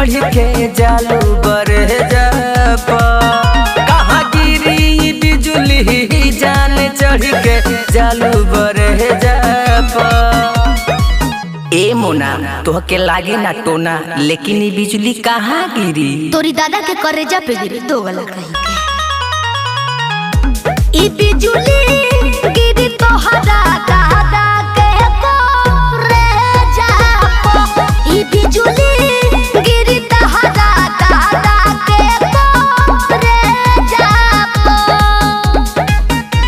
चढ़ के जालू बरे जप कहाँ गिरी बिजुली जान चढ़ के जालू बरे जप। ए मोना तो के लागे ना टोना लेकिन ये बिजली कहाँ गिरी? तोरी दादा के करेजा पे गिरी दो वाला कहीं के। ई बिजली गिरी तोहरा दादा के करेजा पे। ई बिजली गिरी तोहरा दादा के करेजा पे।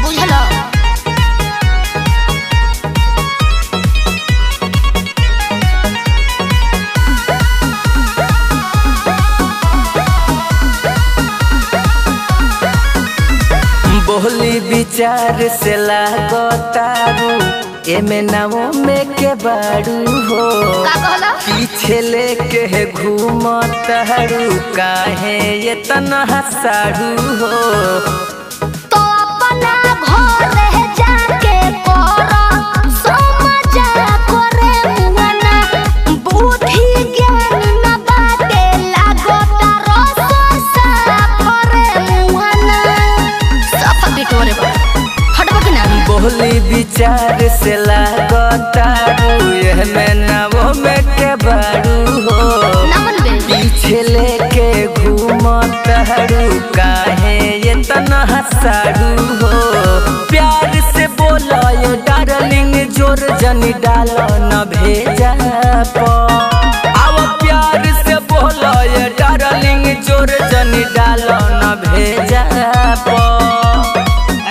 बुझलो? बोली विचार से लागतारू एमे नावो में के बाड़ू हो पीछे लेके घूमतारू काहे ये तना हसाड़ू हो। तो अपना घर जाके करो समझा करे मुआना बुद्धि ज्ञान न बाटे लागो तारो सोसा करे मुआना सब बिटोरे हटबो कि ना। बोली विचार से लागतारू एमे नावो में के बाड़ू हो पीछे लेके घूमतारू काहे ये तना हसाड़ू हो। प्यार से बोलो ये डार्लिंग जोर जनी डालो न भेजा पो। आओ प्यार से बोलो ये डार्लिंग जोर जनी डालो न भेजा पो।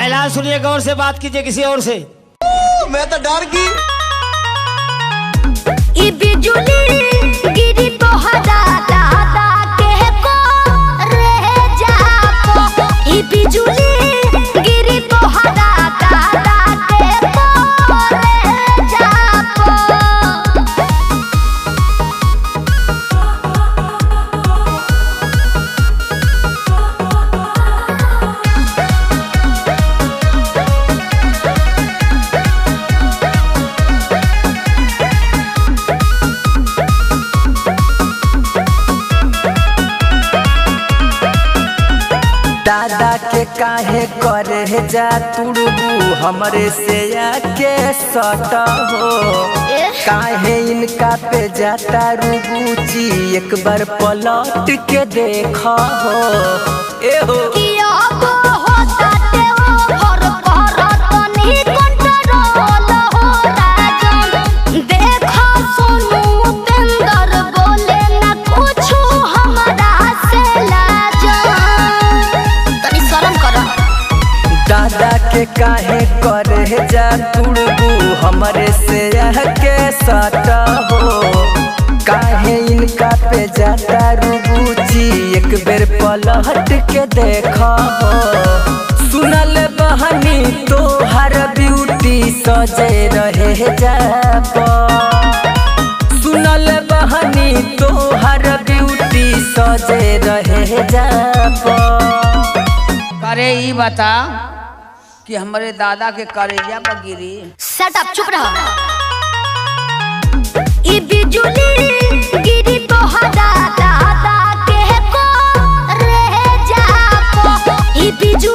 ऐलान सुनिए, गौर से बात कीजिए किसी और से। मैं तो डर गई। ई बिजली गिरी तोहरा दादा के करेजा पे। ई बिजली गिरी तोहरा दादा के करेजा पे। दादा के काहे करे जा तुड़बू हमरे से आके सट हो काहे इनका पे जाता रुबूची एक बार पलट के देखा हो। ए हो किया को होता ते ओवर परतनी कंट्रोल हो राजन। देखो सोनू उपेंद्र बोले ना कुछ हमरा से लाजन। तनी शर्म कर। दादा के काहे करे जा तुड़बू हमरे से आके सट हो काहे इनका पे जाता रुबूची एक बेर पलट के देखा हो। सुनल बहनी तो हर ब्यूटी सजे रहे जाप। सुनल बहनी तो हर ब्यूटी सजे रहे जाप। अरे ई बता कि हमारे दादा के करेजा पर गिरी। शट अप, चुप रहो। ई बिजली गिरी तोहरा दादा के करेजा पे। ई बिजली